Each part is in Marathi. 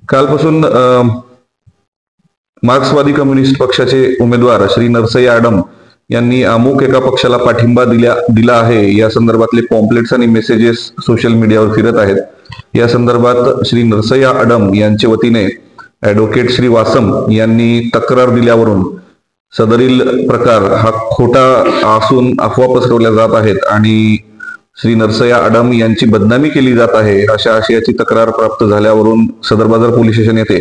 कालपासून मार्क्सवादी कम्युनिस्ट पक्षाचे उमेदवार श्री नरसय्या आडम यांनी अमुक एका पक्षाला पाठिंबा दिला आहे या संदर्भातले पॉम्पलेट्स आणि मेसेजेस सोशल मीडियावर फिरत आहेत। या संदर्भात श्री नरसय्या आडम यांच्या वतीने ॲडव्होकेट श्री वासम यांनी तक्रार दिल्यावरून सदरील प्रकार हा खोटा असून अफवा पसरवल्या जात आहेत आणि श्री नरसय्या आडम यांची बदनामी केली जात आहे अशा आशयाची तक्रार प्राप्त झाल्यावरून सदर बाजार पोलीस स्टेशन येथे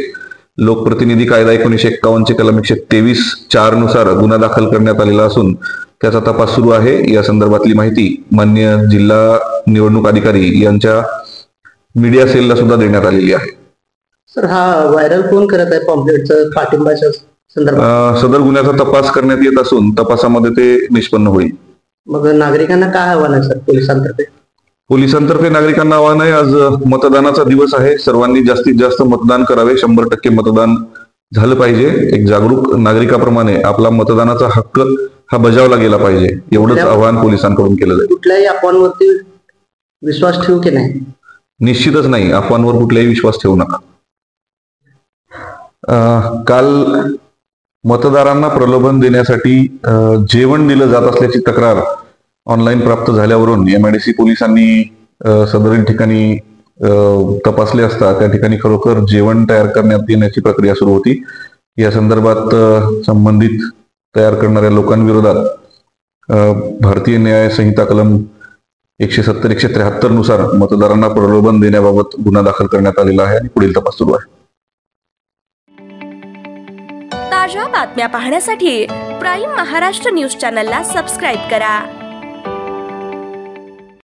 लोकप्रतिनिधी कायदा 1951 चे कलम 123(4) नुसार गुन्हा दाखल करण्यात आलेला असून त्याचा तपास सुरू आहे। या संदर्भातली माहिती माननीय जिल्हा निवडणूक अधिकारी यांच्या मीडिया सेलला सुद्धा देण्यात आलेली आहे। सर, हा व्हायरल कोण करत आहे पॉम्पलेटचं पाठिंबाच्या संदर्भात? सदर गुन्ह्याचा तपास करण्यात येत असून तपासामध्ये ते निष्पन्न होईल। मग नागरिकांना काय आव्हान आहे सर पोलिसांतर्फे? पोलिसांतर्फे नागरिकांना आव्हान आहे, आज मतदानाचा दिवस आहे, सर्वांनी जास्तीत जास्त मतदान करावे, 100% मतदान झालं पाहिजे। एक जागरूक नागरिकाप्रमाणे आपला मतदानाचा हक्क हा बजावला गेला पाहिजे, एवढंच आवाहन पोलिसांकडून केलं जाईल। कुठल्याही अफवांवरती विश्वास ठेवू की नाही? निश्चितच नाही, अफवांवर कुठलाही विश्वास ठेवू नका। काल मतदारांना प्रलोभन देण्यासाठी जेवण दिलं जात असल्याची तक्रार ऑनलाईन प्राप्त झाल्यावरून MIDC पोलिसांनी सदरील ठिकाणी तपासले असता त्या ठिकाणी खरोखर जेवण तयार करण्यात येण्याची प्रक्रिया सुरू होती। या संदर्भात संबंधित तयार करणाऱ्या लोकांविरोधात भारतीय न्याय संहिता कलम 170-173 नुसार मतदारांना प्रलोभन देण्याबाबत गुन्हा दाखल करण्यात आलेला आहे आणि पुढील तपास सुरू आहे। ताज्या बातम्या पाहण्यासाठी प्राईम महाराष्ट्र न्यूज चॅनलला सबस्क्राईब करा।